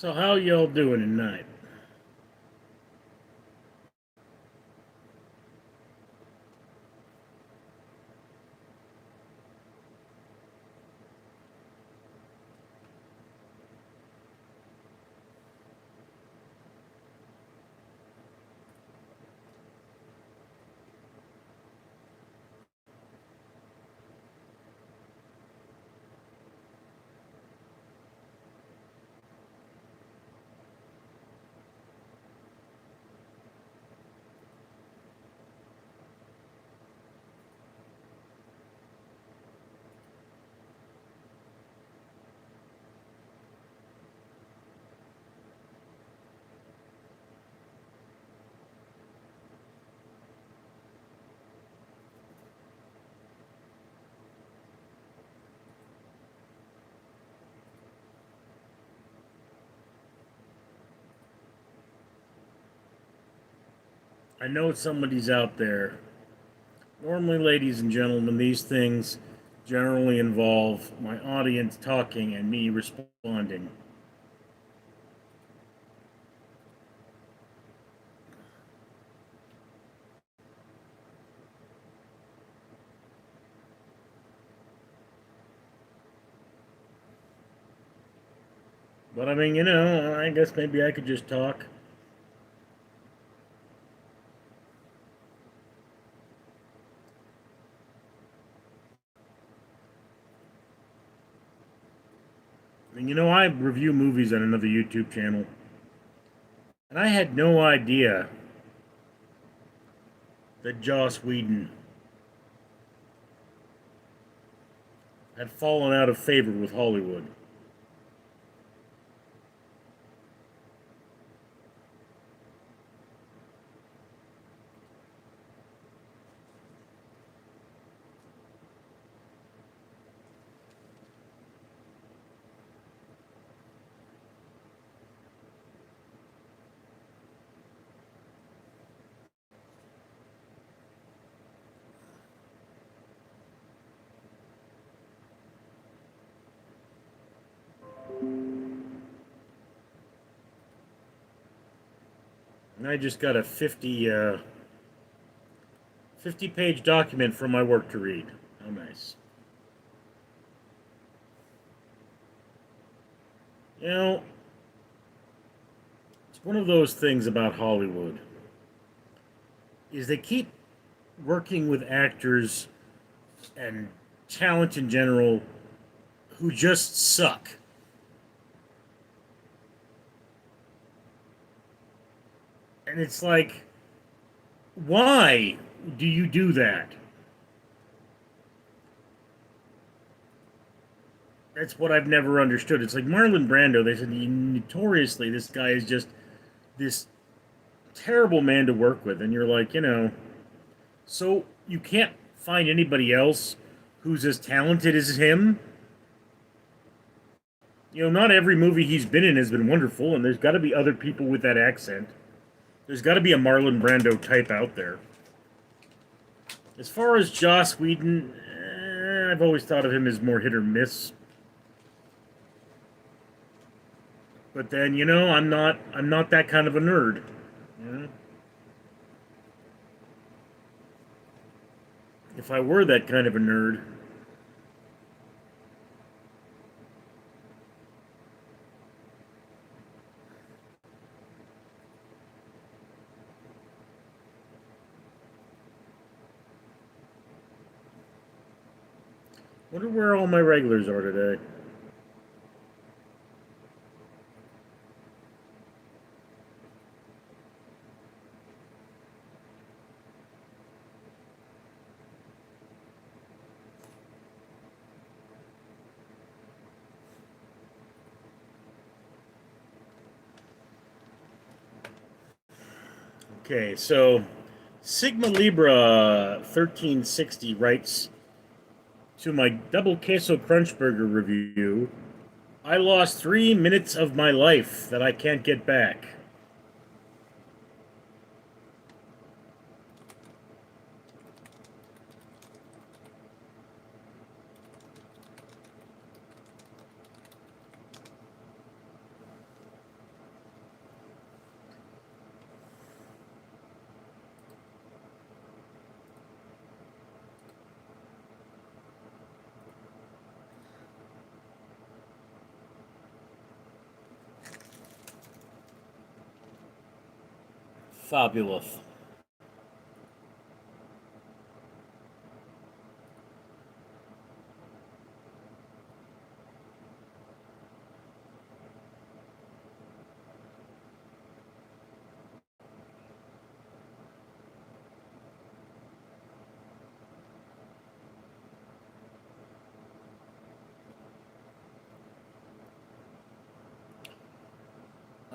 So how y'all doing tonight? I know somebody's out there. Normally, ladies and gentlemen, these things generally involve my audience talking and me responding. But I mean, I guess maybe I could just talk. I mean, I review movies on another YouTube channel, and I had no idea that Joss Whedon had fallen out of favor with Hollywood. And I just got a 50-page document from my work to read. How nice. You know, it's one of those things about Hollywood is they keep working with actors and talent in general who just suck. And it's like, why do you do that? That's what I've never understood. It's like Marlon Brando. They said notoriously this guy is just this terrible man to work with, and you're like, so you can't find anybody else who's as talented as him. Not every movie he's been in has been wonderful, and there's got to be other people with that accent. There's got to be a Marlon Brando type out there. As far as Joss Whedon, I've always thought of him as more hit or miss. But then, I'm not that kind of a nerd. You know? If I were that kind of a nerd, wonder where all my regulars are today. Okay, so Sigma Libra 1360 writes to my double queso crunch burger review. I lost 3 minutes of my life that I can't get back. Fabulous.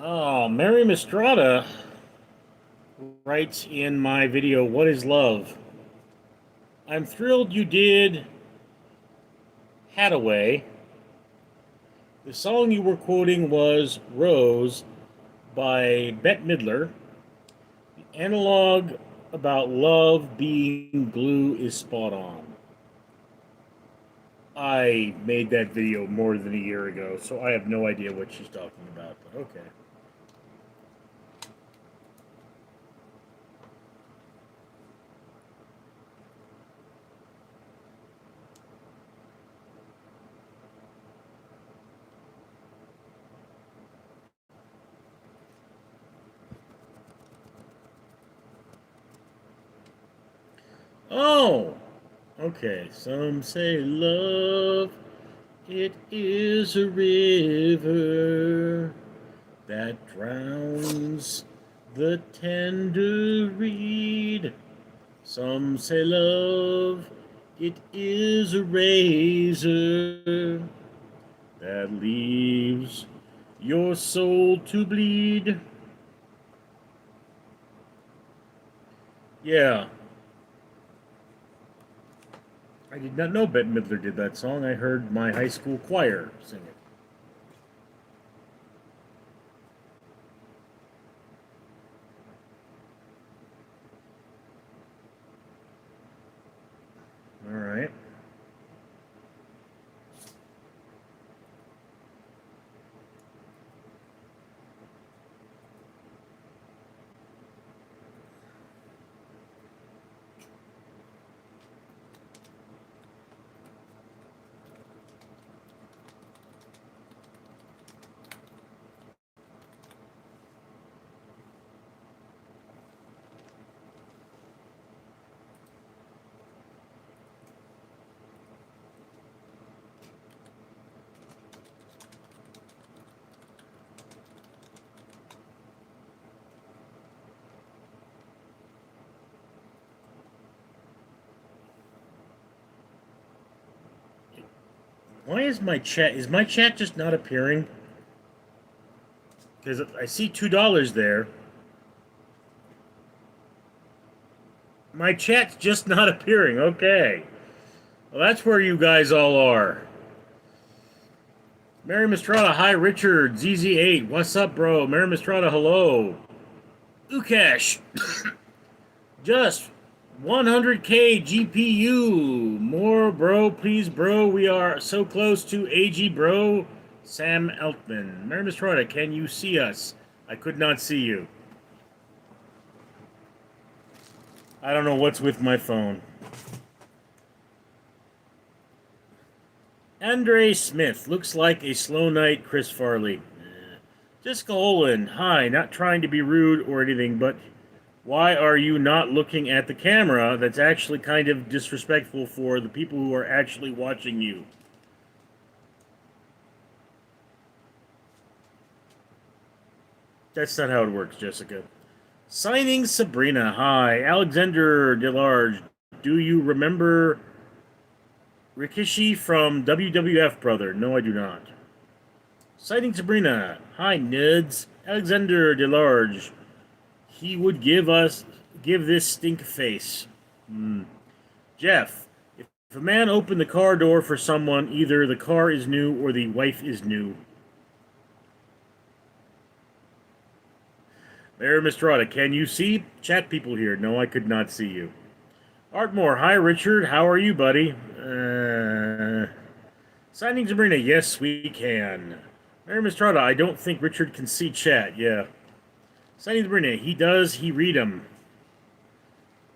Oh, Mary Mistrata writes in my video, "What is love?" I'm thrilled you did Hadaway. The song you were quoting was Rose by Bette Midler. The analog about love being glue is spot on. I made that video more than a year ago, so I have no idea what she's talking about, but okay. Oh! Okay, some say love, it is a river that drowns the tender reed. Some say love, it is a razor that leaves your soul to bleed. Yeah, I did not know Bette Midler did that song. I heard my high school choir sing it. All right. Why is my chat? Is my chat just not appearing? Because I see $2 there. My chat's just not appearing. Okay. Well, that's where you guys all are. Mary Mistrata, hi Richard. ZZ8, what's up, bro? Mary Mistrata, hello. Ukesh, just 100k GPU. More, bro, please, bro. We are so close to AG, bro. Sam Eltman. Mary Mistrata, can you see us? I could not see you. I don't know what's with my phone. Andre Smith, looks like a slow night, Chris Farley. Jessica Olin, hi, not trying to be rude or anything, but why are you not looking at the camera? That's actually kind of disrespectful for the people who are actually watching you. That's not how it works, Jessica. Signing Sabrina, hi. Alexander Delarge, do you remember Rikishi from WWF, brother? No, I do not. Citing Sabrina. Hi, Nids. Alexander Delarge. He would give this stink face. Jeff. If a man opened the car door for someone, either the car is new or the wife is new. There, Mistrata. Can you see chat people here? No, I could not see you. Artmore. Hi, Richard. How are you, buddy? Signing Sabrina. Yes, we can. Mary Mistrata, I don't think Richard can see chat. Yeah. Signing Sabrina. He does. He read them.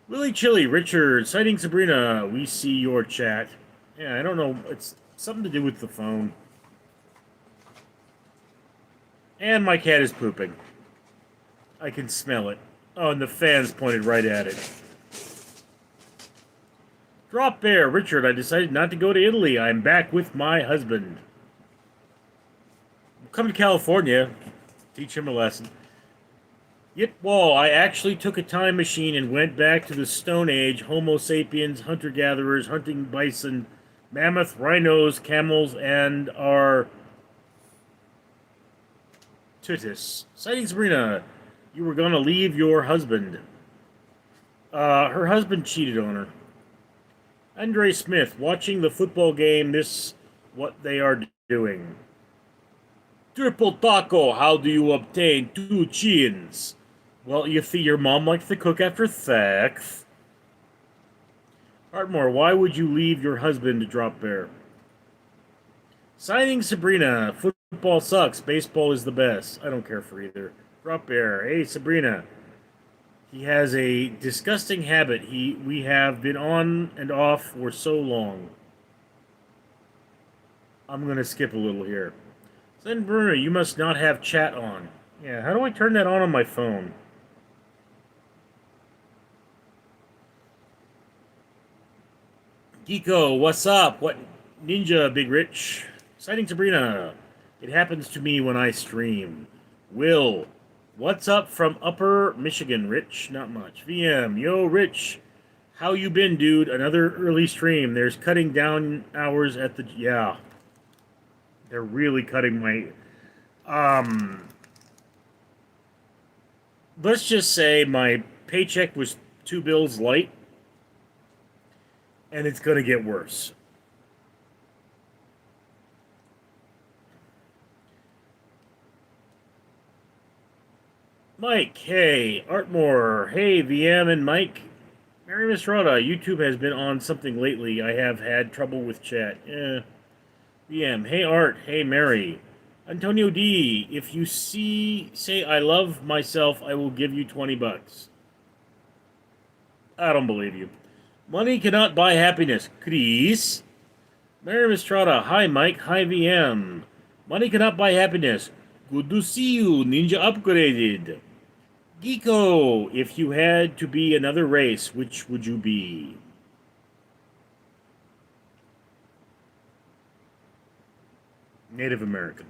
Willie Chili. Richard. Citing Sabrina. We see your chat. Yeah, I don't know. It's something to do with the phone. And my cat is pooping. I can smell it. Oh, and the fans pointed right at it. Drop bear, Richard. I decided not to go to Italy. I'm back with my husband. Come to California. Teach him a lesson. Yet, wall. I actually took a time machine and went back to the Stone Age. Homo sapiens, hunter gatherers, hunting bison, mammoth, rhinos, camels, and our tutus. Sighting Sabrina. You were gonna leave your husband. Her husband cheated on her. Andre Smith, watching the football game, this what they are doing. Triple taco, how do you obtain two chins? Well, you see, your mom likes to cook after sex. Artmore, why would you leave your husband to drop bear? Signing Sabrina, football sucks, baseball is the best. I don't care for either. Drop bear, hey Sabrina. He has a disgusting habit we have been on and off for so long. I'm gonna skip a little here. Then Bruno, you must not have chat on. Yeah, how do I turn that on my phone? Geeko, what's up? What ninja, Big Rich? Sighting Sabrina. It happens to me when I stream. Will, what's up from Upper Michigan, Rich? Not much. VM, yo, Rich. How you been, dude? Another early stream. There's cutting down hours at the... Yeah. They're really cutting my... Let's just say my paycheck was 2 bills light, and it's going to get worse. Mike, hey. Artmore, hey, VM and Mike. Mary Miss Rhoda, YouTube has been on something lately. I have had trouble with chat. VM, hey, Art, hey, Mary. Antonio D, if you say I love myself, I will give you $20. I don't believe you. Money cannot buy happiness. Chris. Mary Mistrada. Hi, Mike. Hi, VM. Money cannot buy happiness. Good to see you. Ninja upgraded. Geeko. If you had to be another race, which would you be? Native American.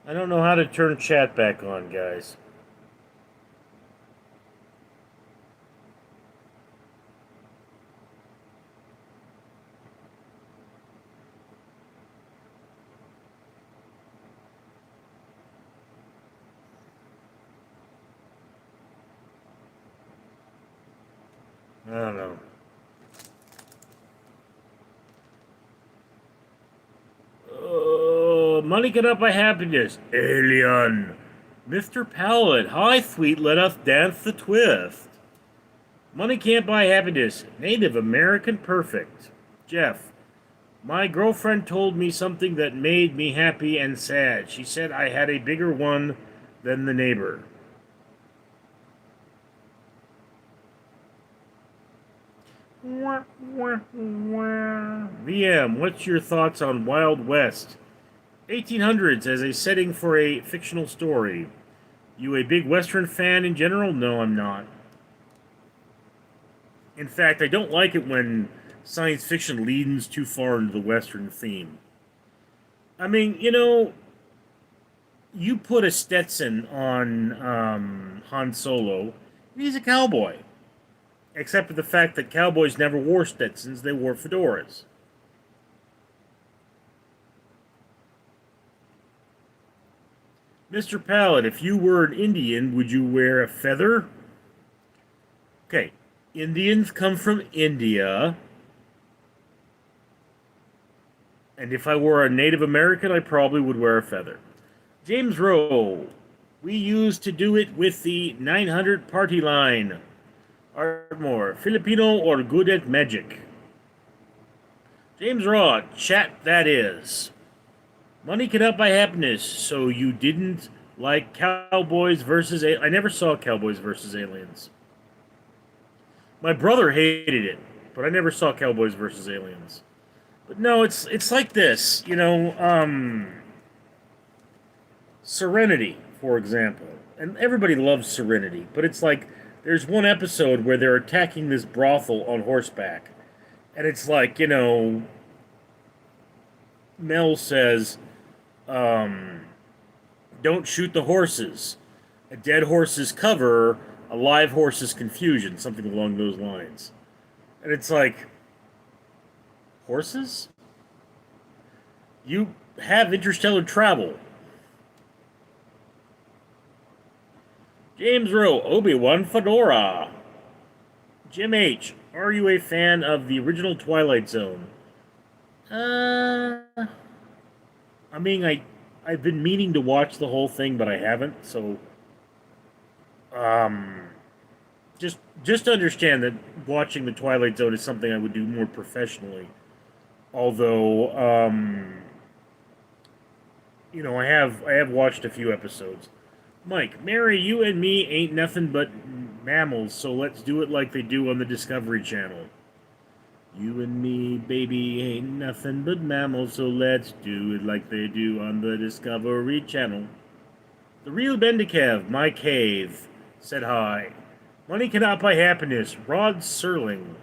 I don't know how to turn chat back on, guys. I don't know. Money cannot buy happiness. Alien. Mr. Pallet. Hi, sweet. Let us dance the twist. Money can't buy happiness. Native American perfect. Jeff. My girlfriend told me something that made me happy and sad. She said I had a bigger one than the neighbor. VM, what's your thoughts on Wild West? 1800s as a setting for a fictional story. You a big Western fan in general? No, I'm not. In fact, I don't like it when science fiction leans too far into the Western theme. I mean, you put a Stetson on Han Solo, and he's a cowboy. Except for the fact that cowboys never wore Stetsons, they wore fedoras. Mr. Pallet, if you were an Indian, would you wear a feather? Okay, Indians come from India. And if I were a Native American, I probably would wear a feather. James Rowe, We used to do it with the 900 party line. Ardmore, Filipino or good at magic? James Raw, chat that is. Money cannot buy happiness, so you didn't like Cowboys versus I never saw Cowboys versus Aliens. My brother hated it, but I never saw Cowboys versus Aliens. But no, it's like this, Serenity, for example. And everybody loves Serenity, but it's like there's one episode where they're attacking this brothel on horseback. And it's like, Mel says, um, don't shoot the horses. A dead horse's cover, a live horse's confusion, something along those lines. And it's like, horses? You have interstellar travel. James Rowe, Obi-Wan Fedora. Jim H., are you a fan of the original Twilight Zone? I mean, I've been meaning to watch the whole thing, but I haven't. So, um, just understand that watching the Twilight Zone is something I would do more professionally. Although, I have watched a few episodes. Mike, Mary, you and me ain't nothing but mammals, so let's do it like they do on the Discovery Channel. You and me, baby, ain't nothing but mammals, so let's do it like they do on the Discovery Channel. The real Bendikev, my cave, said hi. Money cannot buy happiness. Rod Serling.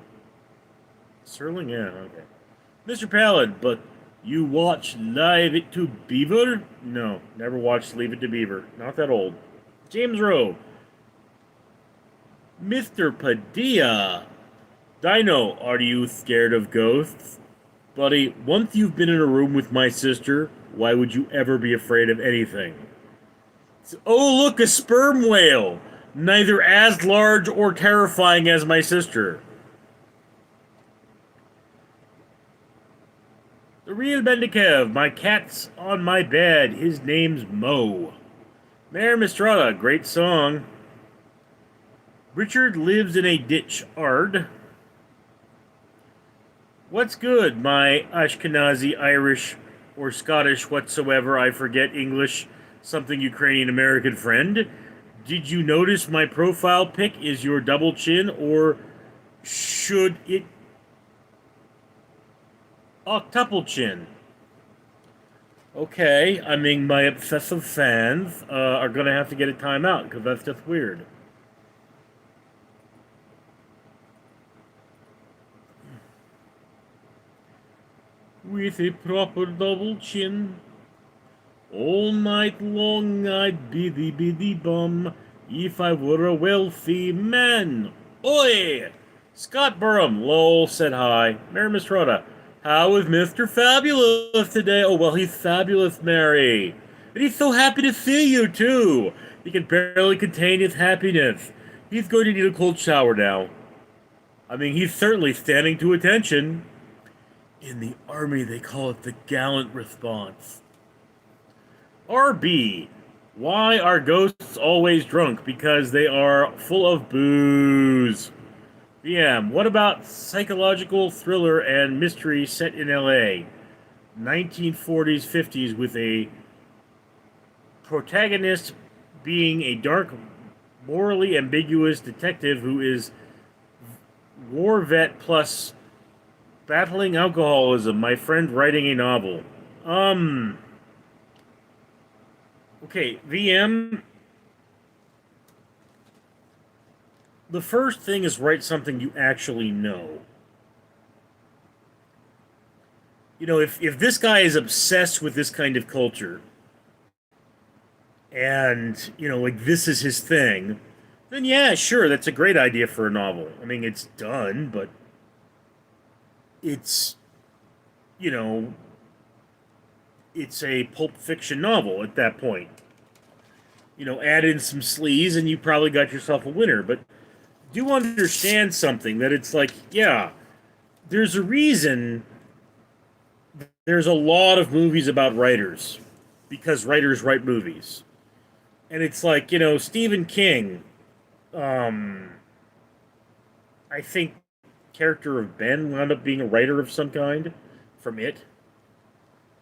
Serling? Yeah, okay. Mr. Pallid, but you watch Live It to Beaver? No, never watched Leave It to Beaver. Not that old. James Rowe. Mr. Padilla. Dino, are you scared of ghosts? Buddy, once you've been in a room with my sister, why would you ever be afraid of anything? Oh, look, a sperm whale! Neither as large or terrifying as my sister. The real Bendikev, my cat's on my bed. His name's Mo. Mayor Mistrada, great song. Richard lives in a ditch, Ard. What's good, my Ashkenazi, Irish, or Scottish whatsoever, I forget English, something Ukrainian American friend? Did you notice my profile pic is your double chin, or should it octuple chin? Okay, I mean, my obsessive fans are going to have to get a timeout, because that's just weird. With a proper double chin, all night long I'd be the bum if I were a wealthy man. Oi! Scott Burham, lol, said hi. Mary Miss Rhoda, how is Mr. Fabulous today? Oh, well, he's fabulous, Mary. And he's so happy to see you, too. He can barely contain his happiness. He's going to need a cold shower now. I mean, he's certainly standing to attention. In the Army, they call it the gallant response. RB. Why are ghosts always drunk? Because they are full of booze. VM. What about psychological thriller and mystery set in LA? 1940s, 50s with a protagonist being a dark, morally ambiguous detective who is war vet plus battling alcoholism. My friend writing a novel. Okay, VM. The first thing is write something you actually know. You know, if this guy is obsessed with this kind of culture, and, like this is his thing, then yeah, sure, that's a great idea for a novel. I mean, it's done, but it's, you know, it's a pulp fiction novel at that point. Add in some sleaze and you probably got yourself a winner. But do understand something, that it's like, yeah, there's a reason there's a lot of movies about writers, because writers write movies. And it's like, Stephen King, um, I think character of Ben wound up being a writer of some kind from it.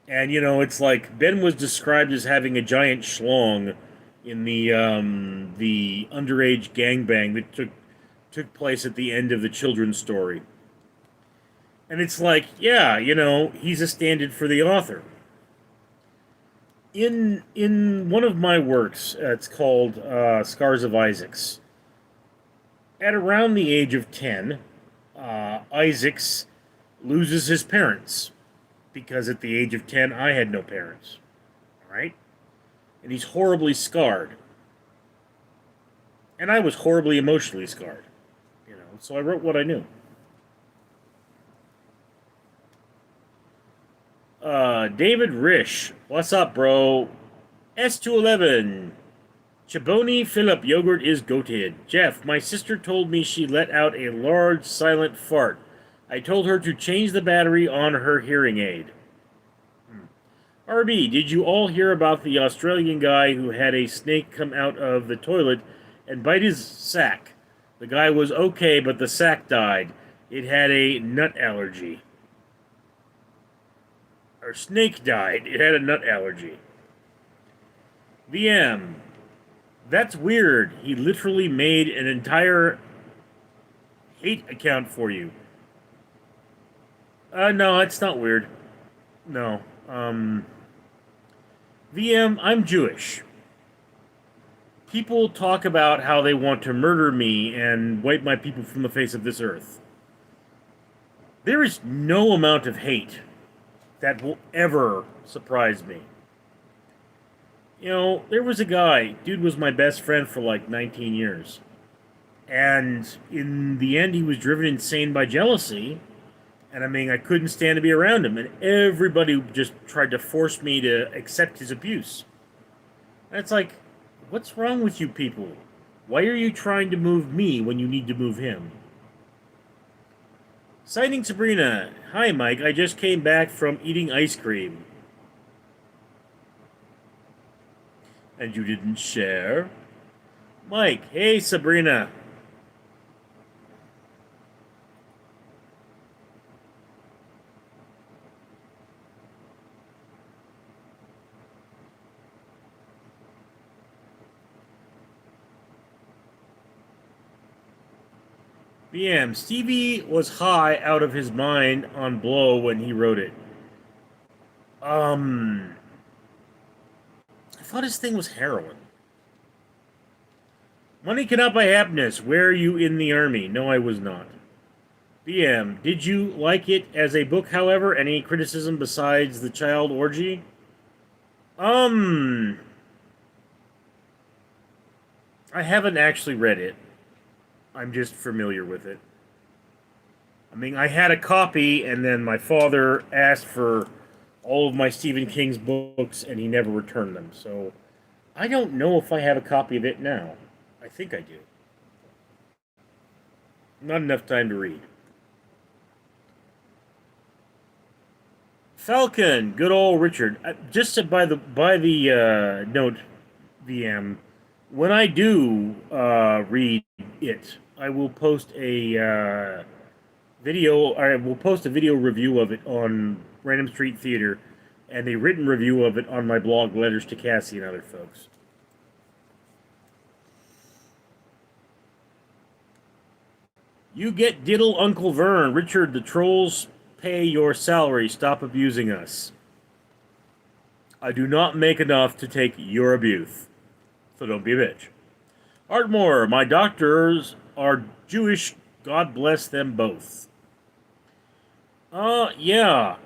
And it's like Ben was described as having a giant schlong in the underage gangbang that took place at the end of the children's story. And it's like, yeah, he's a stand-in for the author. In one of my works, it's called Scars of Isaacs. At around the age of 10, Isaacs loses his parents because at the age of 10, I had no parents. All right? And he's horribly scarred. And I was horribly emotionally scarred. So I wrote what I knew. David Rish, what's up, bro? S211, Chiboni Philip yogurt is goated. Jeff, my sister told me she let out a large silent fart. I told her to change the battery on her hearing aid. RB, did you all hear about the Australian guy who had a snake come out of the toilet and bite his sack? The guy was okay, but the sack died. It had a nut allergy. Or snake died. It had a nut allergy. VM, that's weird. He literally made an entire hate account for you. No, it's not weird. No. VM, I'm Jewish. People talk about how they want to murder me and wipe my people from the face of this earth. There is no amount of hate that will ever surprise me. There was a guy, dude was my best friend for like 19 years. And in the end, he was driven insane by jealousy. And I mean, I couldn't stand to be around him. And everybody just tried to force me to accept his abuse. And it's like, what's wrong with you people? Why are you trying to move me when you need to move him? Sighting Sabrina. Hi, Mike. I just came back from eating ice cream. And you didn't share? Mike, hey, Sabrina. BM, Stevie was high out of his mind on Blow when he wrote it. I thought his thing was heroin. Money cannot buy happiness. Were you in the army? No, I was not. BM, did you like it as a book, however? Any criticism besides the child orgy? I haven't actually read it. I'm just familiar with it. I mean, I had a copy, and then my father asked for all of my Stephen King's books, and he never returned them. So I don't know if I have a copy of it now. I think I do. Not enough time to read. Falcon, good old Richard. Just to by the note, VM, when I do read it, I will post a video. I will post a video review of it on Random Street Theater, and a written review of it on my blog, Letters to Cassie and other folks. You get diddle, Uncle Vern. Richard, the trolls pay your salary. Stop abusing us. I do not make enough to take your abuse, so don't be a bitch. Artmore, my doctors are Jewish. God bless them both. Yeah.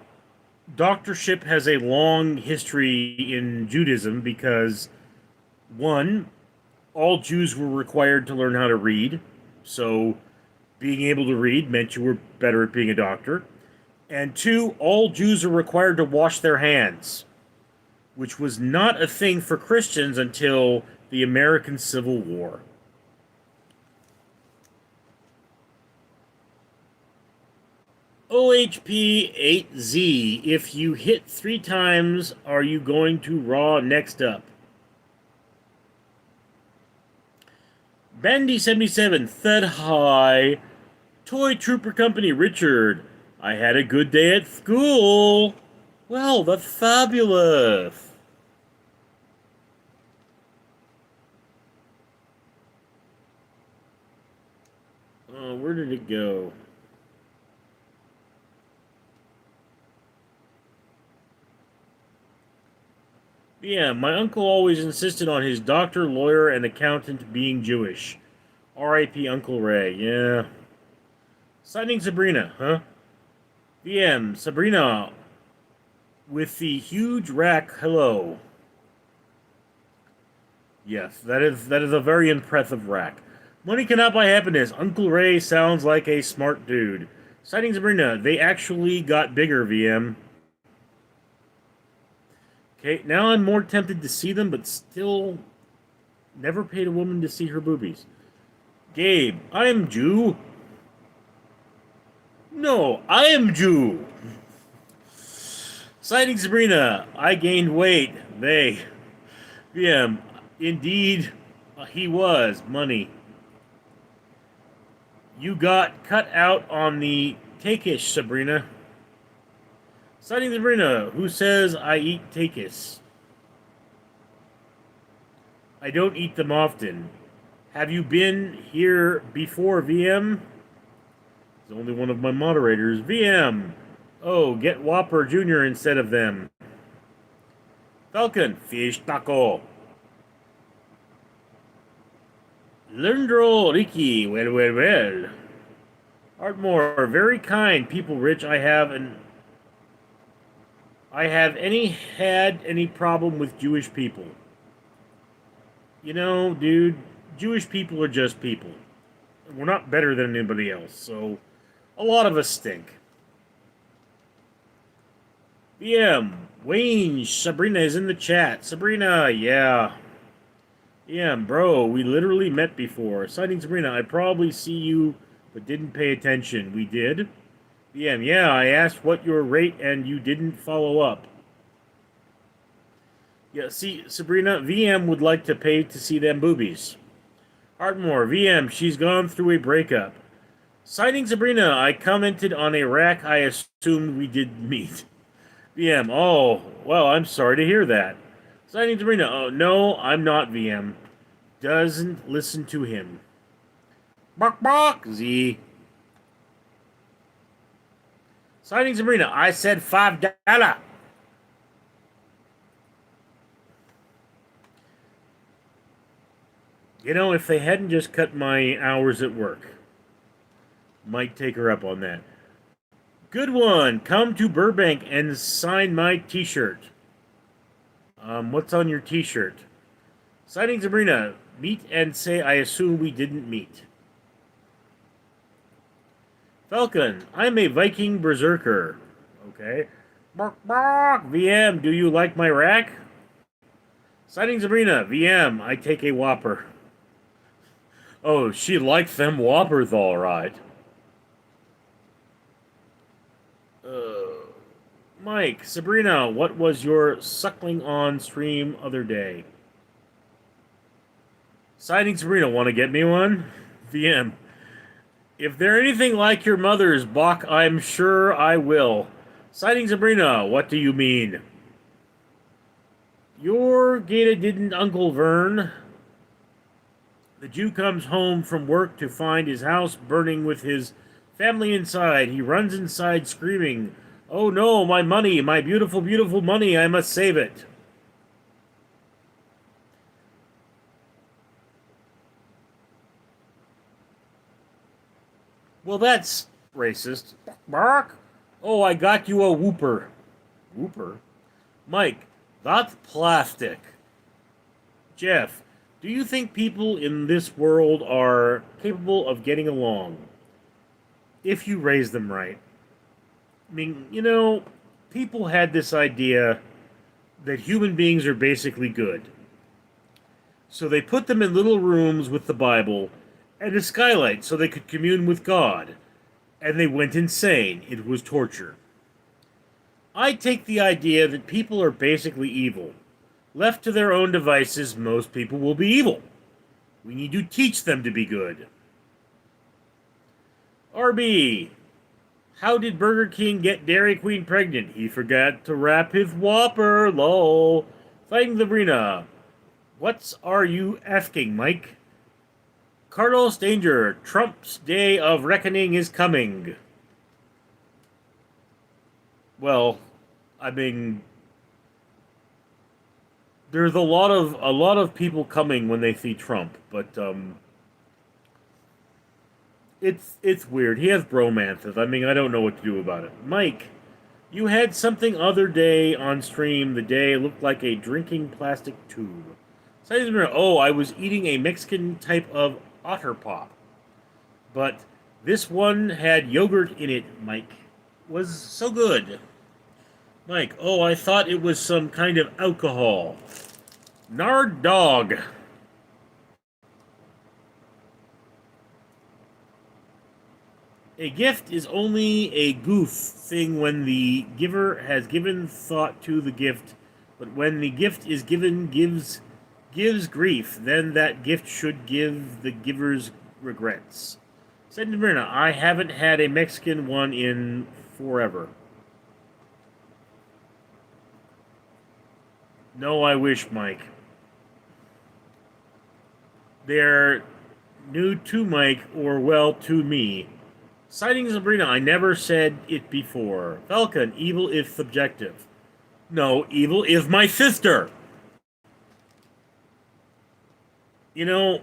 Doctorship has a long history in Judaism because, one, all Jews were required to learn how to read, so being able to read meant you were better at being a doctor. And two, all Jews are required to wash their hands, which was not a thing for Christians until the American Civil War. OHP8Z, if you hit 3 times, are you going to Raw next up? Bandy77, Thud High, Toy Trooper Company, Richard. I had a good day at school. Well, that's fabulous. Oh, where did it go? Yeah, my uncle always insisted on his doctor, lawyer, and accountant being Jewish. R.I.P. Uncle Ray. Yeah. Signing Sabrina, huh? VM, Sabrina with the huge rack. Hello. Yes, that is a very impressive rack. Money cannot buy happiness. Uncle Ray sounds like a smart dude. Signing Sabrina, they actually got bigger, VM. Okay, now I'm more tempted to see them, but still never paid a woman to see her boobies. Gabe, I am Jew. No, I am Jew. Citing Sabrina, I gained weight. They. VM, indeed, he was. Money. You got cut out on the takeish, Sabrina. Citing Sabrina, who says I eat takis. I don't eat them often. Have you been here before, VM? It's only one of my moderators. VM. Oh, get Whopper Jr. instead of them. Falcon. Fish taco. Lundro Ricky. Well. Artmore. Very kind people, Rich. I have had any problem with Jewish people. You know, dude, Jewish people are just people. We're not better than anybody else, so a lot of us stink. BM, Wayne, Sabrina is in the chat. Sabrina, yeah. Yeah, bro, we literally met before. Citing Sabrina, I probably see you, but didn't pay attention. We did? BM, yeah, I asked what your rate and you didn't follow up. Yeah, see, Sabrina, VM would like to pay to see them boobies. Hartmore, VM, she's gone through a breakup. Citing Sabrina, I commented on a rack I assumed we did meet. VM, oh, well, I'm sorry to hear that. Citing Sabrina, oh, no, I'm not VM. Doesn't listen to him. Bark, Z. Citing Sabrina, I said $5. You know, if they hadn't just cut my hours at work, might take her up on that. Good one. Come to Burbank and sign my t-shirt. What's on your t-shirt? Citing Sabrina, meet and say I assume we didn't meet. Falcon, I'm a Viking berserker. Okay. Bark. VM, do you like my rack? Citing Sabrina, VM, I take a Whopper. Oh, she likes them Whoppers, all right. Mike, Sabrina, what was your suckling on stream other day? Citing Sabrina, want to get me one? VM, if they're anything like your mother's, Bach, I'm sure I will. Citing Sabrina, what do you mean? Your Gata didn't, Uncle Vern. The Jew comes home from work to find his house burning with his family inside. He runs inside screaming, oh no, my money, my beautiful, beautiful money, I must save it. Well, that's racist. Bark. Oh, I got you a whooper. Whooper? Mike, that's plastic. Jeff, do you think people in this world are capable of getting along? If you raise them right. I mean, you know, people had this idea that human beings are basically good. So they put them in little rooms with the Bible and a skylight so they could commune with God. And they went insane. It was torture. I take the idea that people are basically evil. Left to their own devices, most people will be evil. We need to teach them to be good. RB, how did Burger King get Dairy Queen pregnant? He forgot to wrap his Whopper. Lol. Fighting Sabrina. What's are you asking, Mike? Carlos Danger. Trump's day of reckoning is coming. Well, I mean, there's a lot of people coming when they see Trump, but it's weird. He has bromances. I mean, I don't know what to do about it. Mike, you had something other day on stream. The day looked like a drinking plastic tube. Oh, I was eating a Mexican type of otter pop, but this one had yogurt in it. Mike was so good. Mike, oh, I thought it was some kind of alcohol. Nard dog. A gift is only a goof thing when the giver has given thought to the gift, but when the gift is given gives grief, then that gift should give the giver's regrets. Said to Myrna, I haven't had a Mexican one in forever. No, I wish, Mike. They're new to Mike, or well, to me. Citing Sabrina, I never said it before. Falcon, evil is subjective. No, evil is my sister. You know,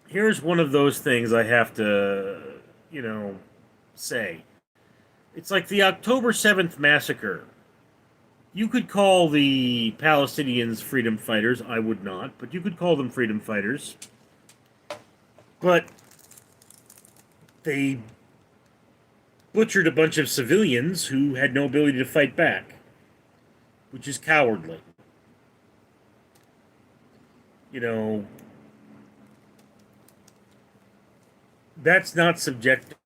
here's one of those things I have to, say. It's like the October 7th massacre. You could call the Palestinians freedom fighters. I would not, but you could call them freedom fighters. But they butchered a bunch of civilians who had no ability to fight back, which is cowardly. You know, that's not subjective.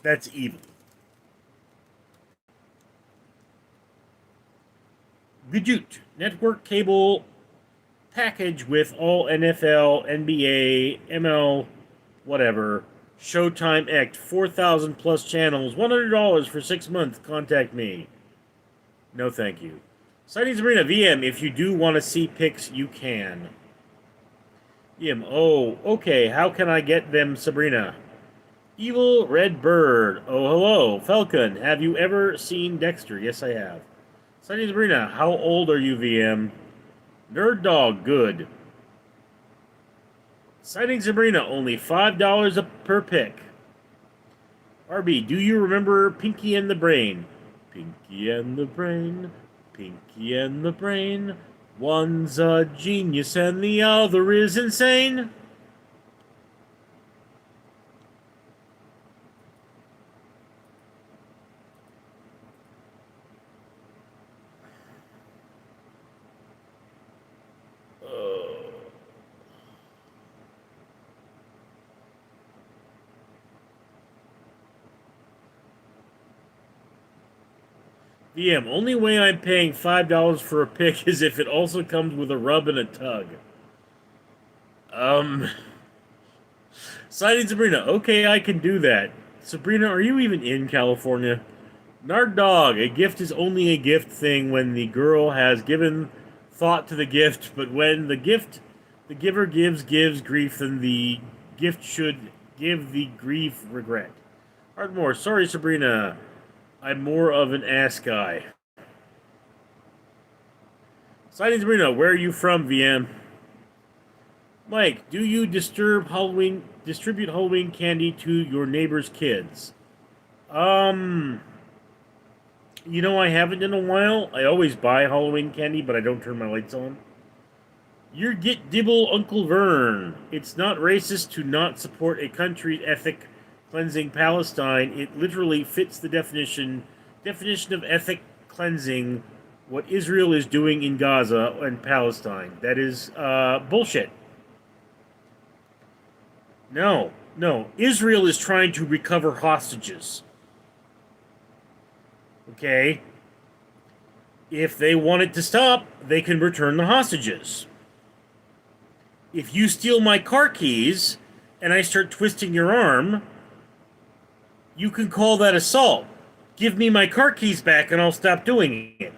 That's evil. Gajut, network cable package with all NFL, NBA, ML, whatever. Showtime Act, 4,000 plus channels, $100 for 6 months. Contact me. No, thank you. Sightings Arena, VM, if you do want to see pics, you can. VM, oh, okay, how can I get them, Sabrina? Evil Red Bird, oh, hello. Falcon, have you ever seen Dexter? Yes, I have. Sightings Arena, how old are you, VM? Nerd Dog, good. Sighting Sabrina, only $5 per pick. RB, do you remember Pinky and the Brain? Pinky and the Brain, Pinky and the Brain. One's a genius and the other is insane. VM, only way I'm paying $5 for a pick is if it also comes with a rub and a tug. Sighting Sabrina, okay, I can do that. Sabrina, are you even in California? Nard Dog, a gift is only a gift thing when the girl has given thought to the gift, but when the giver gives grief, then the gift should give the grief regret. Ardmore, sorry Sabrina, I'm more of an ass guy. Sighting Sabrina, where are you from, VM? Mike, do you distribute Halloween candy to your neighbor's kids? I haven't in a while. I always buy Halloween candy, but I don't turn my lights on. You get dibble, Uncle Vern. It's not racist to not support a country ethic cleansing Palestine. It literally fits the definition of ethic cleansing what Israel is doing in Gaza and Palestine. That is bullshit. No. Israel is trying to recover hostages. Okay? If they want it to stop, they can return the hostages. If you steal my car keys and I start twisting your arm, you can call that assault. Give me my car keys back and I'll stop doing it.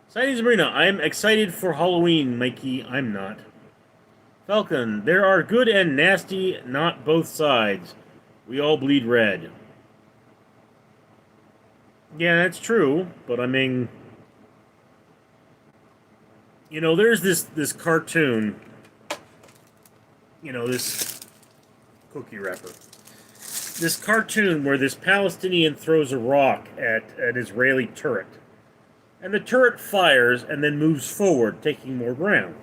Sightings Marina, I'm excited for Halloween, Mikey. I'm not. Falcon, there are good and nasty, not both sides. We all bleed red. Yeah, that's true, but I mean, there's this cartoon, this cookie wrapper. This cartoon where this Palestinian throws a rock at an Israeli turret. And the turret fires and then moves forward, taking more ground.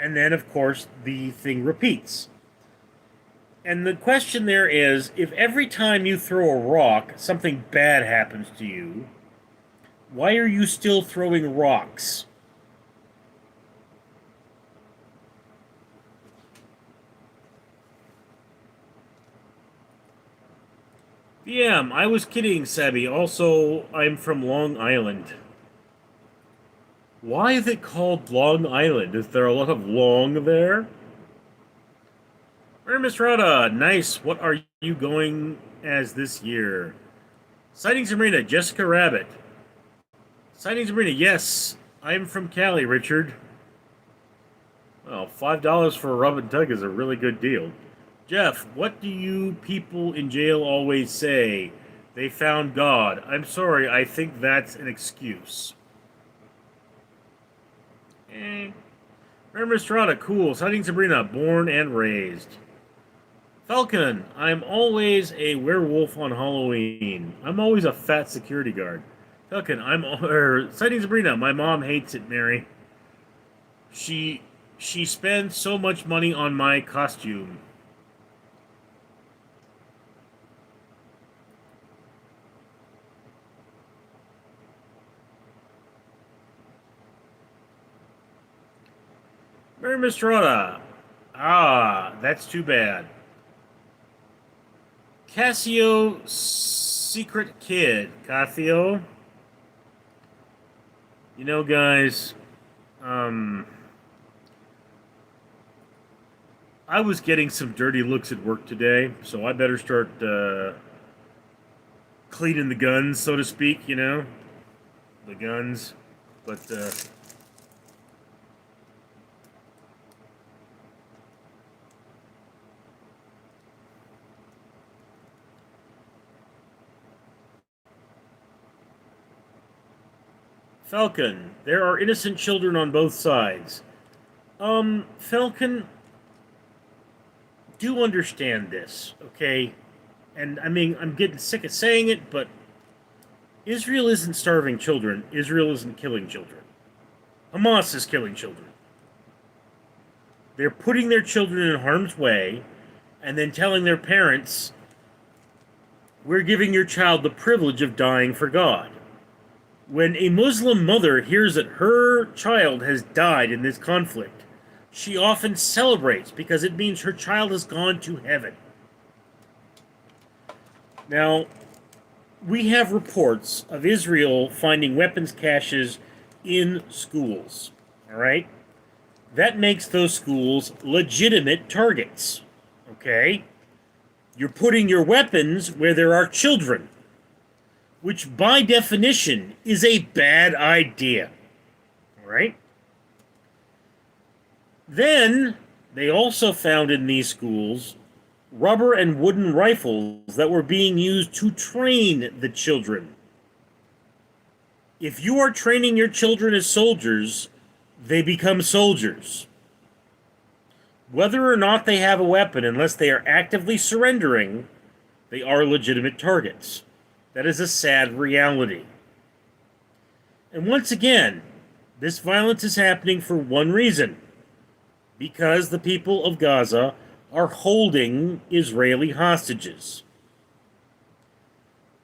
And then, of course, the thing repeats. And the question there is, if every time you throw a rock, something bad happens to you, why are you still throwing rocks? Yeah, I was kidding, Sabby. Also, I'm from Long Island. Why is it called Long Island? Is there a lot of long there? Miss Rada, nice. What are you going as this year? Sightings Arena, Jessica Rabbit. Sightings Arena, yes. I'm from Cali, Richard. Well, $5 for a rub and tug is a really good deal. Jeff, what do you people in jail always say? They found God. I'm sorry, I think that's an excuse. Remember Strata, cool. Sighting Sabrina, born and raised. Falcon, I'm always a werewolf on Halloween. I'm always a fat security guard. Falcon, Sighting Sabrina, my mom hates it, Mary. She spends so much money on my costume. Mary Mistrota. Ah, that's too bad. Cassio Secret Kid. Cassio. Guys, I was getting some dirty looks at work today, so I better start cleaning the guns, so to speak, The guns. But, Falcon, there are innocent children on both sides. Falcon, do understand this, okay? And I mean, I'm getting sick of saying it, but Israel isn't starving children. Israel isn't killing children. Hamas is killing children. They're putting their children in harm's way and then telling their parents, we're giving your child the privilege of dying for God. When a Muslim mother hears that her child has died in this conflict, she often celebrates because it means her child has gone to heaven. Now, we have reports of Israel finding weapons caches in schools. All right? That makes those schools legitimate targets. Okay? You're putting your weapons where there are children, which by definition is a bad idea. All right? Then, they also found in these schools rubber and wooden rifles that were being used to train the children. If you are training your children as soldiers, they become soldiers. Whether or not they have a weapon, unless they are actively surrendering, they are legitimate targets. That is a sad reality. And once again, this violence is happening for one reason. Because the people of Gaza are holding Israeli hostages.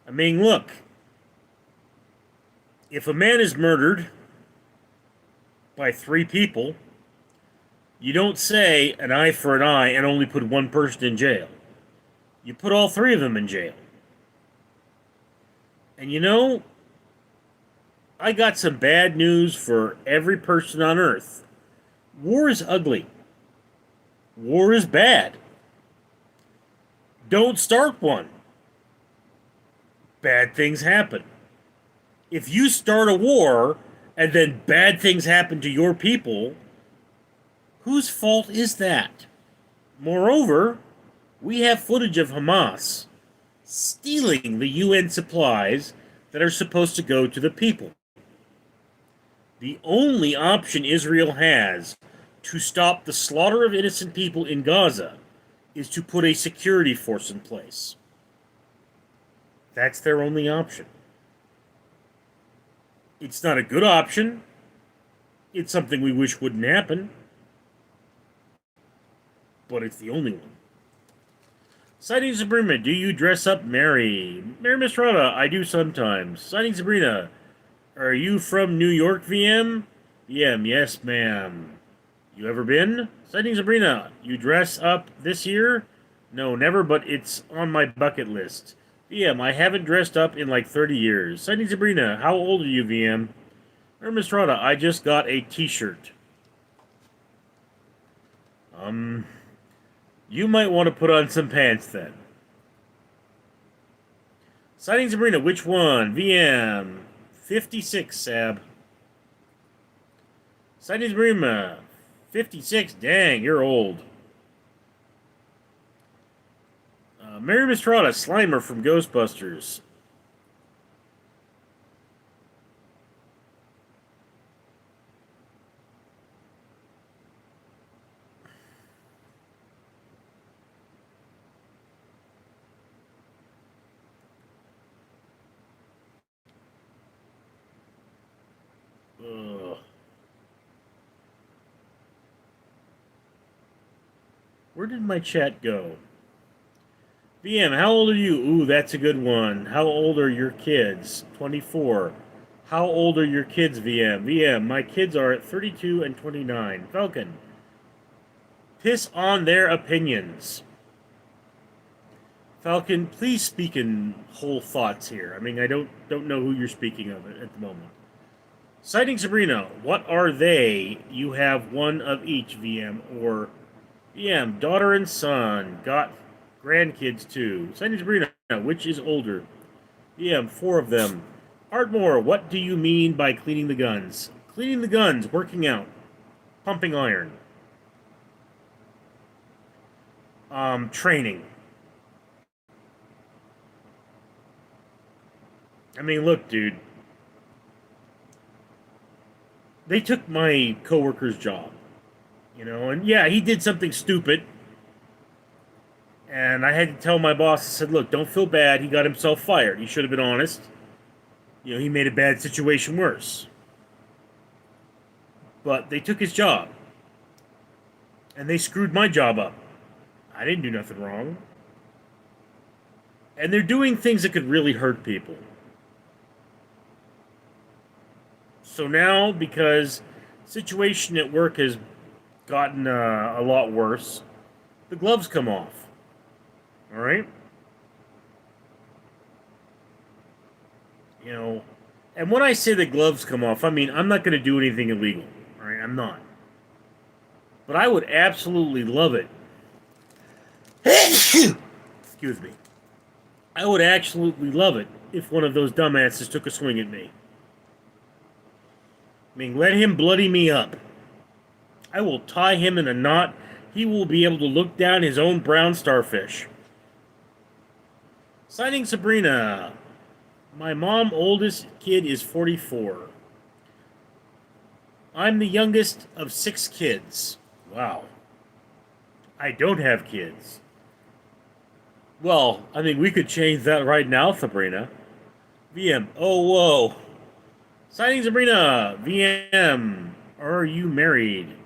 I mean, look. If a man is murdered by 3 people, you don't say an eye for an eye and only put one person in jail. You put all 3 of them in jail. And I got some bad news for every person on Earth. War is ugly. War is bad. Don't start one. Bad things happen. If you start a war and then bad things happen to your people, whose fault is that? Moreover, we have footage of Hamas stealing the UN supplies that are supposed to go to the people. The only option Israel has to stop the slaughter of innocent people in Gaza is to put a security force in place. That's their only option. It's not a good option. It's something we wish wouldn't happen. But it's the only one. Sighting Sabrina, do you dress up Mary? Mary Mistrada, I do sometimes. Sighting Sabrina, are you from New York, VM? VM, yes, ma'am. You ever been? Sighting Sabrina, you dress up this year? No, never, but it's on my bucket list. VM, I haven't dressed up in like 30 years. Sighting Sabrina, how old are you, VM? Mary Mistrada, I just got a t-shirt. You might want to put on some pants then. Sighting Sabrina, which one? VM. 56, Sab. Sighting Sabrina. 56, dang, you're old. Mary Mistrada, Slimer from Ghostbusters. Ugh. Where did my chat go? VM, how old are you? Ooh, that's a good one. How old are your kids? 24. How old are your kids, VM? VM, my kids are 32 and 29. Falcon, piss on their opinions. Falcon, please speak in whole thoughts here. I mean, I don't know who you're speaking of at the moment. Citing Sabrina, what are they? You have one of each, VM. Or VM, daughter and son. Got grandkids too. Citing Sabrina, which is older? VM, four of them. Artmore, what do you mean by cleaning the guns? Cleaning the guns, working out, pumping iron. Training. I mean, look, dude. They took my coworker's job, and yeah, he did something stupid. And I had to tell my boss, I said, look, don't feel bad. He got himself fired. He should have been honest. He made a bad situation worse. But they took his job. And they screwed my job up. I didn't do nothing wrong. And they're doing things that could really hurt people. So now, because situation at work has gotten a lot worse, the gloves come off. All right? And when I say the gloves come off, I mean, I'm not going to do anything illegal. All right? I'm not. But I would absolutely love it. Excuse me. I would absolutely love it if one of those dumbasses took a swing at me. I mean, let him bloody me up. I will tie him in a knot. He will be able to look down his own brown starfish. Signing Sabrina. My mom's oldest kid is 44. I'm the youngest of 6 kids. Wow. I don't have kids. Well, I mean, we could change that right now, Sabrina. VM. Oh, whoa. Signing Sabrina. VM. Are you married?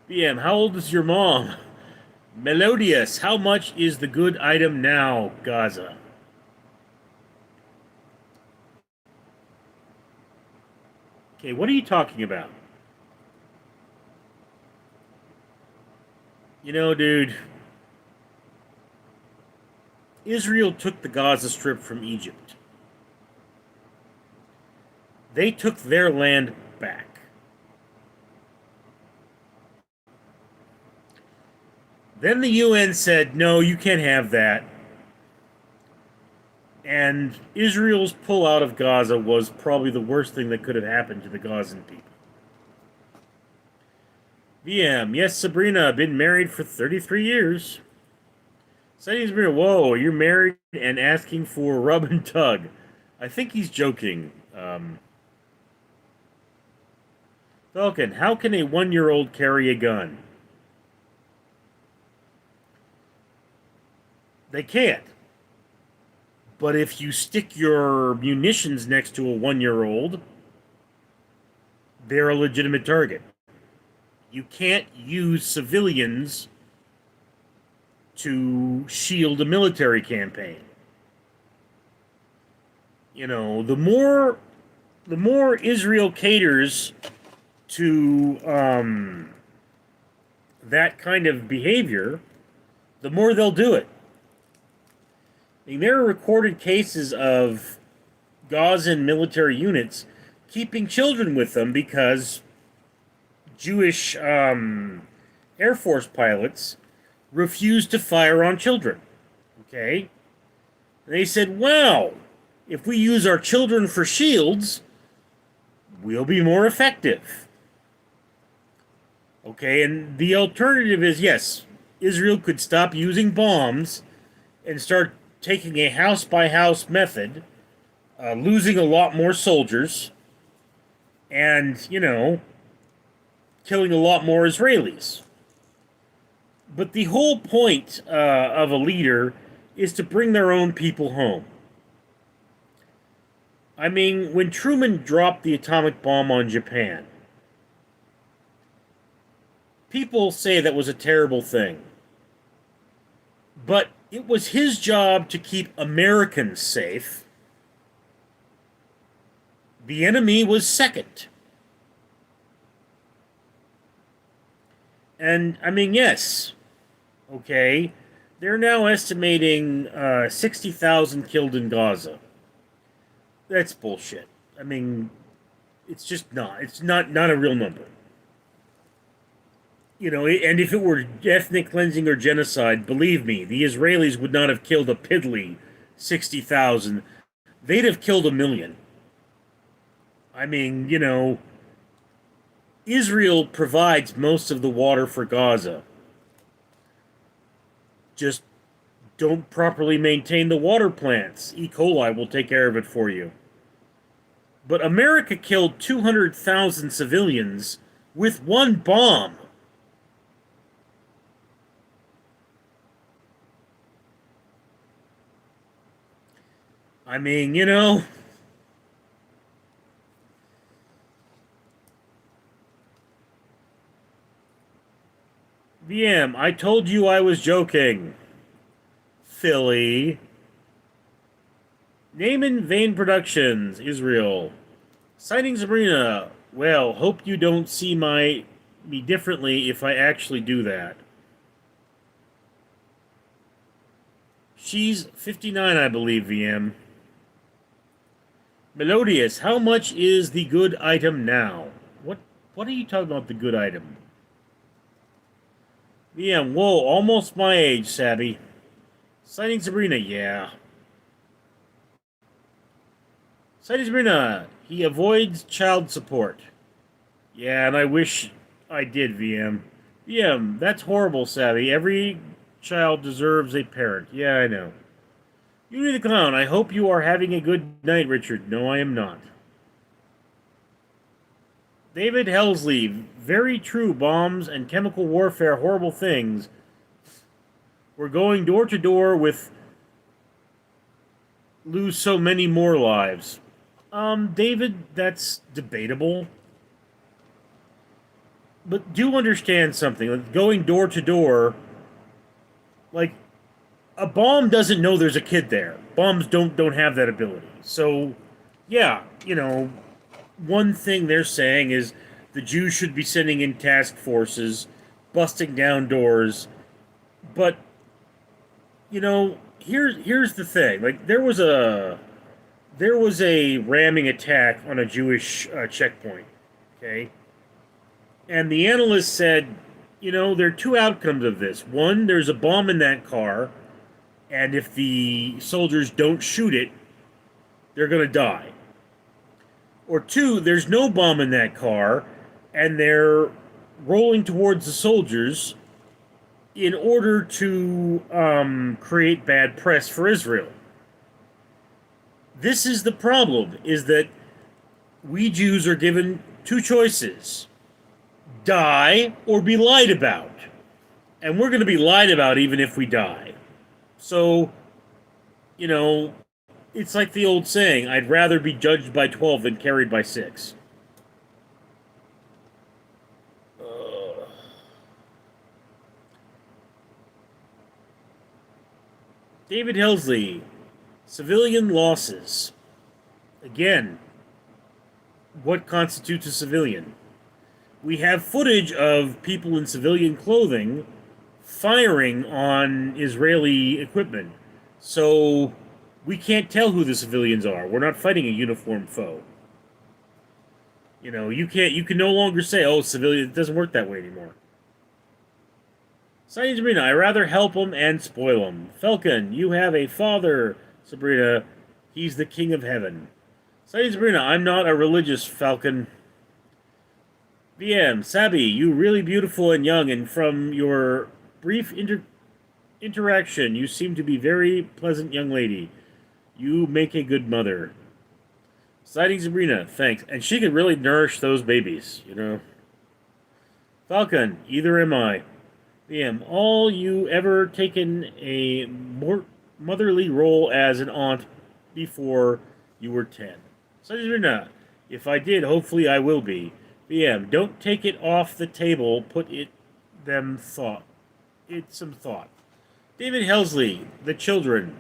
VM. How old is your mom? Melodious. How much is the good item now, Gaza? Okay, what are you talking about? Dude, Israel took the Gaza Strip from Egypt. They took their land back. Then the UN said, no, you can't have that. And Israel's pull out of Gaza was probably the worst thing that could have happened to the Gazan people. VM, yes, Sabrina, been married for 33 years. Sabrina, whoa, you're married and asking for rub and tug. I think he's joking. Falcon, how can a 1-year-old carry a gun? They can't. But if you stick your munitions next to a 1-year-old, they're a legitimate target. You can't use civilians to shield a military campaign. You know, the more Israel caters to that kind of behavior, the more they'll do it. I mean, there are recorded cases of Gazan military units keeping children with them because Jewish Air Force pilots refused to fire on children. Okay? And they said, wow, if we use our children for shields, we'll be more effective. Okay, and the alternative is, yes, Israel could stop using bombs and start taking a house-by-house method, losing a lot more soldiers, and, you know, killing a lot more Israelis. But the whole point of a leader is to bring their own people home. I mean, when Truman dropped the atomic bomb on Japan, people say that was a terrible thing. But it was his job to keep Americans safe. The enemy was second. And, I mean, yes, okay, they're now estimating 60,000 killed in Gaza. That's bullshit. I mean, it's just not. It's not a real number. You know, and if it were ethnic cleansing or genocide, believe me, the Israelis would not have killed a piddly 60,000. They'd have killed 1 million. I mean, you know, Israel provides most of the water for Gaza. Just don't properly maintain the water plants. E. coli will take care of it for you. But America killed 200,000 civilians with one bomb. I mean, you know, VM, I told you I was joking. Philly. Naaman Vane Productions, Israel. Sighting Sabrina. Well, hope you don't see me differently if I actually do that. She's 59, I believe, VM. Melodious, how much is the good item now? What are you talking about, the good item? VM, whoa, almost my age, Sabby. Sighting Sabrina, yeah. Sighting Sabrina, he avoids child support. Yeah, and I wish I did, VM. VM, that's horrible, Savvy. Every child deserves a parent. Yeah, I know. You the clown, I hope you are having a good night, Richard. No, I am not. David Helsley, very true. Bombs and chemical warfare, horrible things. We're going door to door with lose so many more lives. David, that's debatable. But do understand something. Like going door to door, like, a bomb doesn't know there's a kid there. Bombs don't have that ability. So, yeah, you know, one thing they're saying is the Jews should be sending in task forces, busting down doors. But, you know, here's the thing. Like, there was a there was a ramming attack on a Jewish checkpoint. Okay, and the analyst said, there are two outcomes of this. One, there's a bomb in that car, and if the soldiers don't shoot it, they're going to die. Or two, there's no bomb in that car, and they're rolling towards the soldiers in order to create bad press for Israel. This is the problem, is that we Jews are given two choices: die or be lied about. And we're going to be lied about even if we die. So, you know, it's like the old saying, I'd rather be judged by 12 than carried by 6. David Helsley, civilian losses. Again, what constitutes a civilian? We have footage of people in civilian clothing firing on Israeli equipment. So we can't tell who the civilians are. We're not fighting a uniformed foe. You can no longer say, oh, civilian, it doesn't work that way anymore. Signing Sabrina, I rather help him and spoil him. Falcon, you have a father, Sabrina. He's the king of heaven. Signing Sabrina, I'm not a religious Falcon. VM, Sabi, you really beautiful and young, and from your brief interaction, you seem to be very pleasant young lady. You make a good mother. Citing Sabrina, thanks. And she could really nourish those babies, Falcon, either am I. VM, all you ever taken a more motherly role as an aunt before you were 10. Citing Sabrina, if I did, hopefully I will be. VM, don't take it off the table. Put it some thought. David Helsley, the children.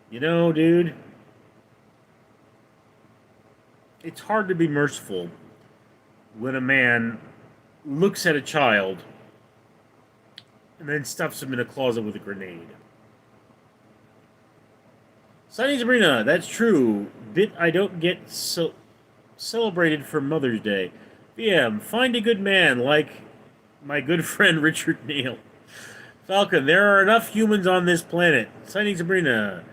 Dude, it's hard to be merciful when a man looks at a child and then stuffs him in a closet with a grenade. Sunny Sabrina, that's true. Bit I don't get so celebrated for Mother's Day. VM, find a good man like my good friend Richard Neal. Falcon, there are enough humans on this planet. Signing Sabrina,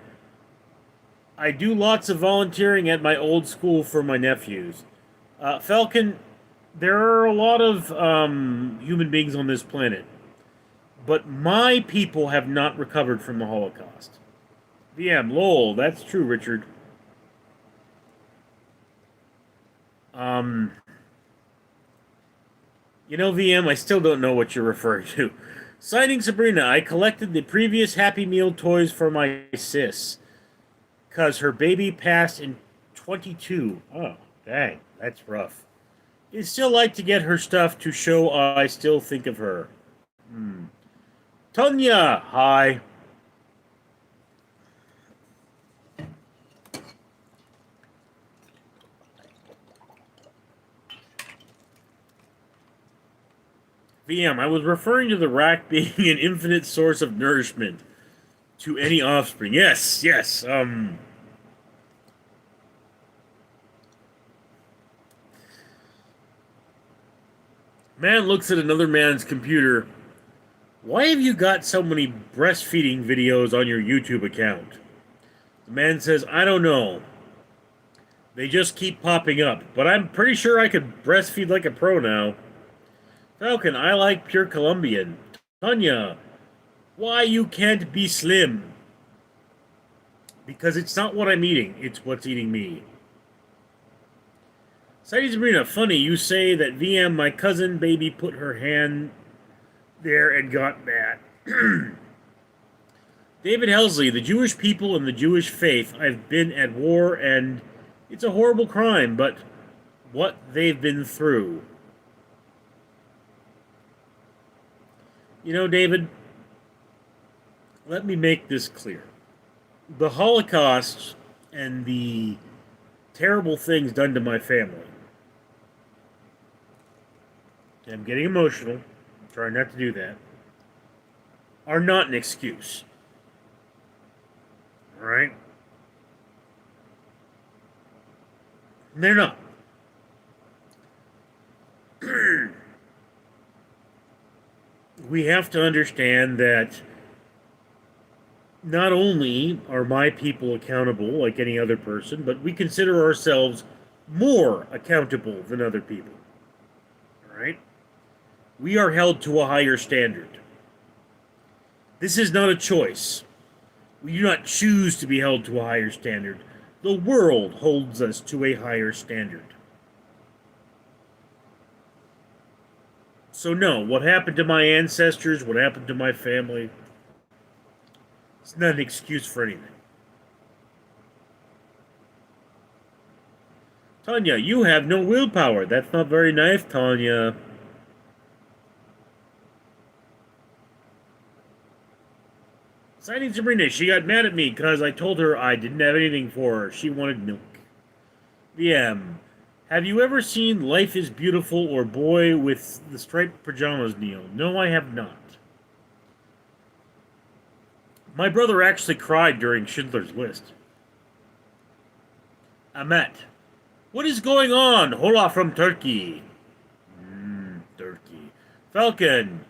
I do lots of volunteering at my old school for my nephews. Falcon, there are a lot of human beings on this planet, but my people have not recovered from the Holocaust. VM, lol, that's true, Richard. VM, I still don't know what you're referring to. Signing Sabrina, I collected the previous Happy Meal toys for my sis, because her baby passed in 22. Oh, dang, that's rough. I'd still like to get her stuff to show I still think of her. Tonya, hi. VM, I was referring to the rack being an infinite source of nourishment to any offspring. Yes. Man looks at another man's computer. Why have you got so many breastfeeding videos on your YouTube account? The man says, I don't know. They just keep popping up, but I'm pretty sure I could breastfeed like a pro now. Falcon, I like pure Colombian. Tanya, why you can't be slim? Because it's not what I'm eating, it's what's eating me. Sadie Sabrina, funny, you say that VM, my cousin baby, put her hand there and got mad. David Helsley, the Jewish people and the Jewish faith, I've been at war and it's a horrible crime, but what they've been through. David, let me make this clear. The Holocaust and the terrible things done to my family, and I'm getting emotional, I'm trying not to do that, are not an excuse. Alright? They're not. We have to understand that not only are my people accountable like any other person, but we consider ourselves more accountable than other people. All right? We are held to a higher standard. This is not a choice. We do not choose to be held to a higher standard. The world holds us to a higher standard. So, no, what happened to my ancestors, what happened to my family, it's not an excuse for anything. Tanya, you have no willpower. That's not very nice, Tanya. Citing Sabrina, she got mad at me because I told her I didn't have anything for her. She wanted milk. VM. Have you ever seen Life is Beautiful or Boy with the Striped Pajamas, Neil? No, I have not. My brother actually cried during Schindler's List. Ahmet. What is going on? Hola from Turkey. Turkey. Falcon.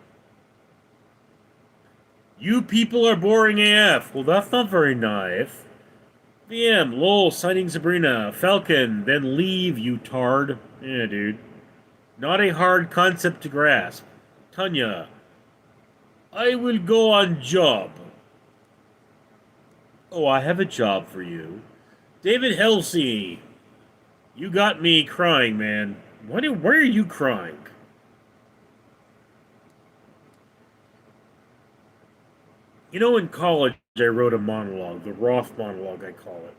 You people are boring AF. Well, that's not very nice. VM, lol, signing Sabrina. Falcon, then leave, you tard. Yeah, dude. Not a hard concept to grasp. Tanya, I will go on job. Oh, I have a job for you. David Helsey, you got me crying, man. Why are you crying? You know, in college, I wrote a monologue, the Roth monologue, I call it.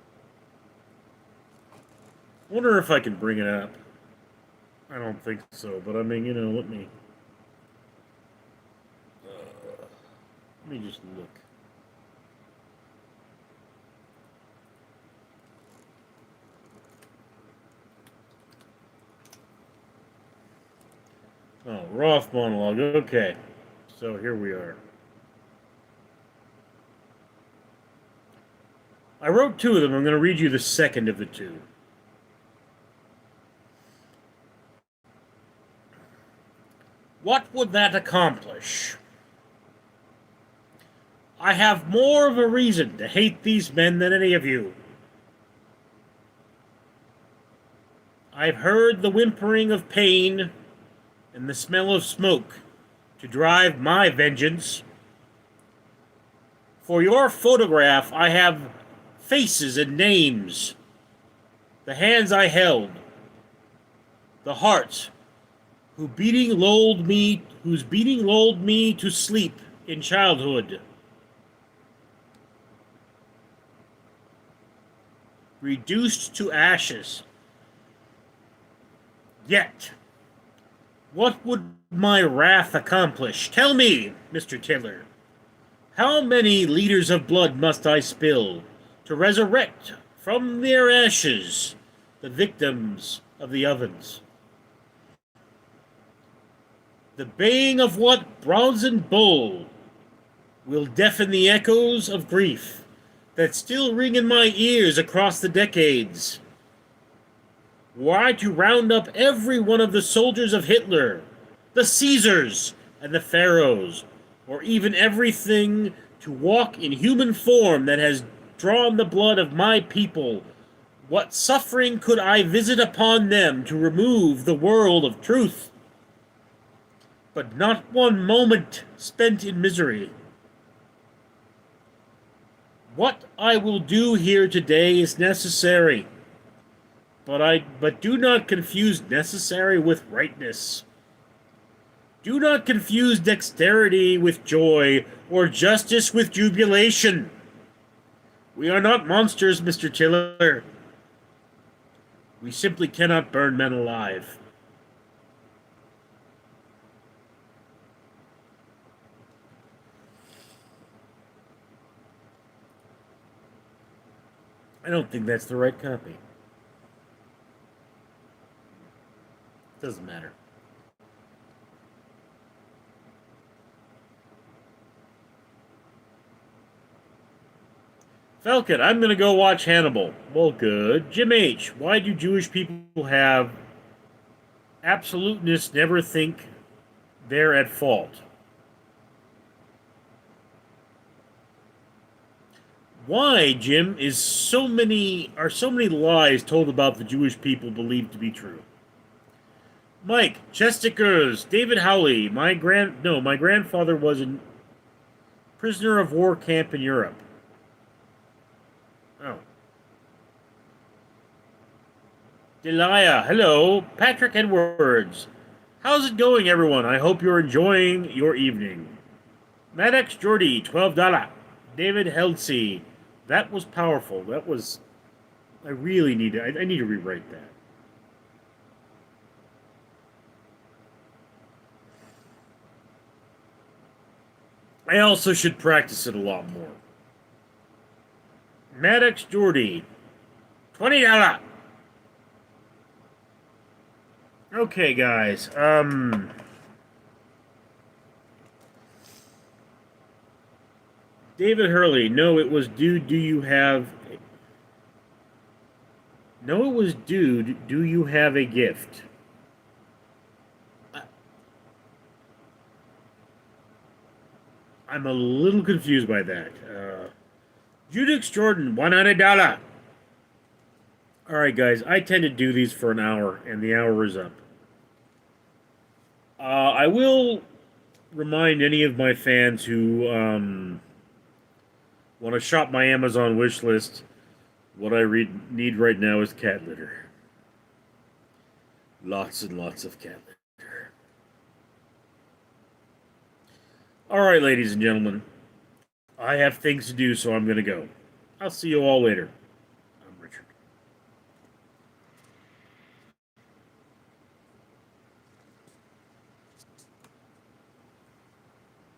Wonder if I can bring it up. I don't think so, but I mean, let me just look. Oh, Roth monologue. Okay, so here we are. I wrote two of them. I'm going to read you the second of the two. What would that accomplish? I have more of a reason to hate these men than any of you. I've heard the whimpering of pain and the smell of smoke to drive my vengeance. For your photograph, I have faces and names, the hands I held, the hearts whose beating lulled me to sleep in childhood. Reduced to ashes. Yet, what would my wrath accomplish? Tell me, Mr. Taylor. How many liters of blood must I spill to resurrect from their ashes the victims of the ovens? The baying of what brazen bull will deafen the echoes of grief that still ring in my ears across the decades? Were I to round up every one of the soldiers of Hitler, the Caesars, and the Pharaohs, or even everything to walk in human form that has drawn the blood of my people, what suffering could I visit upon them to remove the world of truth? But not one moment spent in misery. What I will do here today is necessary, but do not confuse necessary with rightness. Do not confuse dexterity with joy, or justice with jubilation. We are not monsters, Mr. Tiller. We simply cannot burn men alive. I don't think that's the right copy. Doesn't matter. Falcon, I'm going to go watch Hannibal. Well, good. Jim H., why do Jewish people have absolutionists never think they're at fault? Why, Jim, are so many lies told about the Jewish people believed to be true? Mike, Chestikers, David Howley, my grandfather was a prisoner of war camp in Europe. Oh. Delia, hello. Patrick Edwards. How's it going, everyone? I hope you're enjoying your evening. Maddox Jordy, $12. David Heldsey. That was powerful. That was. I really need to. I need to rewrite that. I also should practice it a lot more. Maddox Jordy, $20. Okay, guys. David Hurley. No, it was dude. Do you have? No, it was dude. Do you have a gift? I'm a little confused by that. Judix Jordan, $100. All right, guys. I tend to do these for an hour, and the hour is up. I will remind any of my fans who want to shop my Amazon wish list. What need right now is cat litter. Lots and lots of cat litter. All right, ladies and gentlemen. I have things to do, so I'm going to go. I'll see you all later.